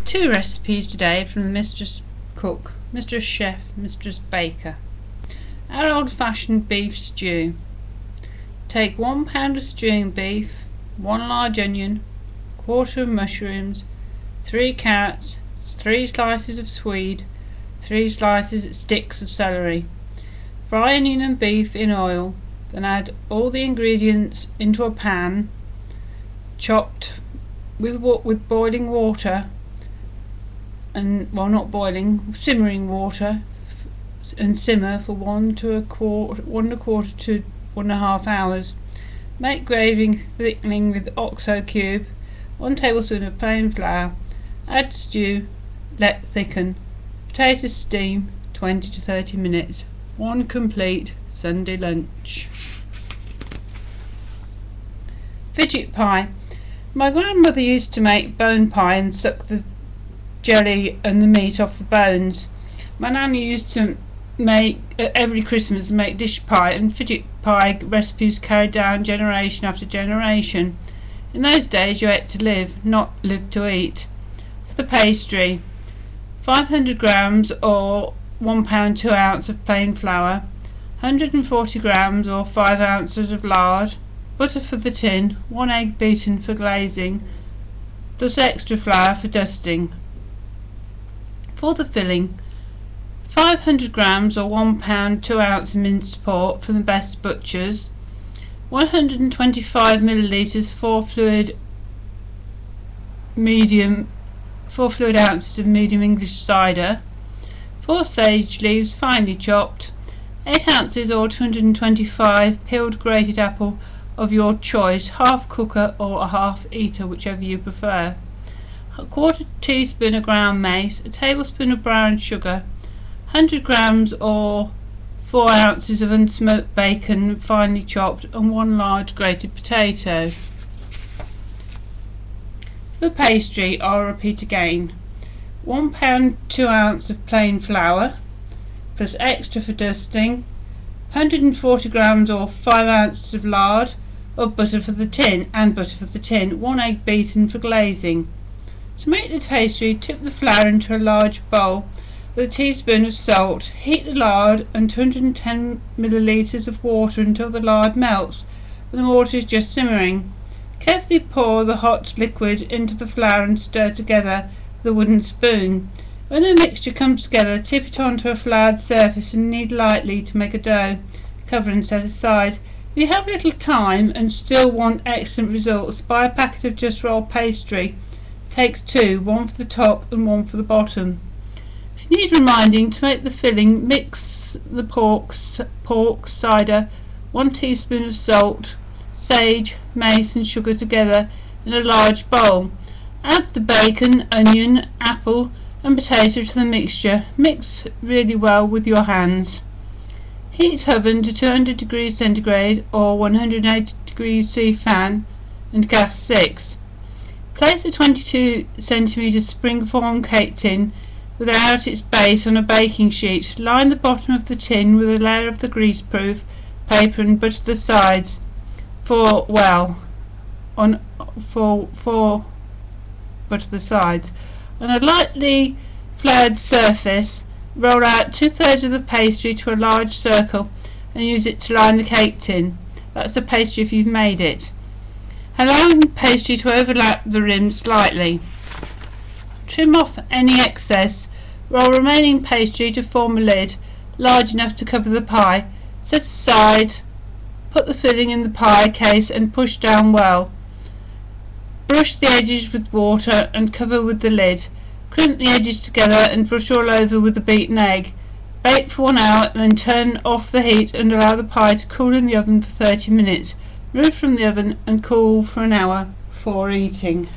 Two recipes today from the Mistress cook, Mistress chef, Mistress baker. Our old-fashioned beef stew. Take 1 pound of stewing beef, 1 large onion, quarter of mushrooms, 3 carrots, 3 slices of swede, 3 sticks of celery. Fry onion and beef in oil, then add all the ingredients into a pan, chopped with boiling water, and not boiling, simmering water, and simmer for 1 1/4 to 1.5 hours. Make gravy thickening with oxo cube, 1 tablespoon of plain flour. Add stew, let thicken. Potatoes steam 20 to 30 minutes. One complete Sunday lunch. Fidget pie. My grandmother used to make bone pie and suck the jelly and the meat off the bones. My nanny used to make every Christmas dish pie and fidget pie recipes carried down generation after generation. In those days you ate to live, not live to eat. For the pastry, 500 grams or 1 pound 2 ounce of plain flour, 140 grams or 5 ounces of lard, butter for the tin, 1 egg beaten for glazing, plus extra flour for dusting. For the filling, 500 grams or 1 pound 2 ounce minced pork from the best butchers, 125 millilitres 4 fluid ounces of medium English cider, 4 sage leaves finely chopped, 8 ounces or 225 peeled grated apple of your choice, half cooker or a half eater, whichever you prefer, a 1/4 teaspoon of ground mace, a tablespoon of brown sugar, 100 grams or 4 ounces of unsmoked bacon finely chopped, and 1 large grated potato. For pastry, I'll repeat again: 1 pound 2 ounce of plain flour, plus extra for dusting, 140 grams or 5 ounces of lard or butter for the tin, 1 egg beaten for glazing. To make the pastry, tip the flour into a large bowl with a teaspoon of salt. Heat the lard and 210 millilitres of water until the lard melts and the water is just simmering. Carefully pour the hot liquid into the flour and stir together with a wooden spoon. When the mixture comes together, tip it onto a floured surface and knead lightly to make a dough. Cover and set aside. If you have little time and still want excellent results, buy a packet of just rolled pastry. Takes 2, 1 for the top and 1 for the bottom. If you need reminding, to make the filling, mix the pork, cider, 1 teaspoon of salt, sage, mace and sugar together in a large bowl. Add the bacon, onion, apple and potato to the mixture. Mix really well with your hands. Heat oven to 200 degrees centigrade or 180 degrees C fan and gas 6. Place a 22 cm spring-form cake tin without its base on a baking sheet. Line the bottom of the tin with a layer of the greaseproof paper and butter the sides butter the sides. On a lightly floured surface, roll out 2/3 of the pastry to a large circle and use it to line the cake tin. That's the pastry if you've made it, allowing the pastry to overlap the rim slightly. Trim off any excess. Roll remaining pastry to form a lid large enough to cover the pie. Set aside. Put the filling in the pie case and push down well. Brush the edges with water and cover with the lid. Crimp the edges together and brush all over with the beaten egg. Bake for 1 hour, then turn off the heat and allow the pie to cool in the oven for 30 minutes. Remove from the oven and cool for an hour before eating.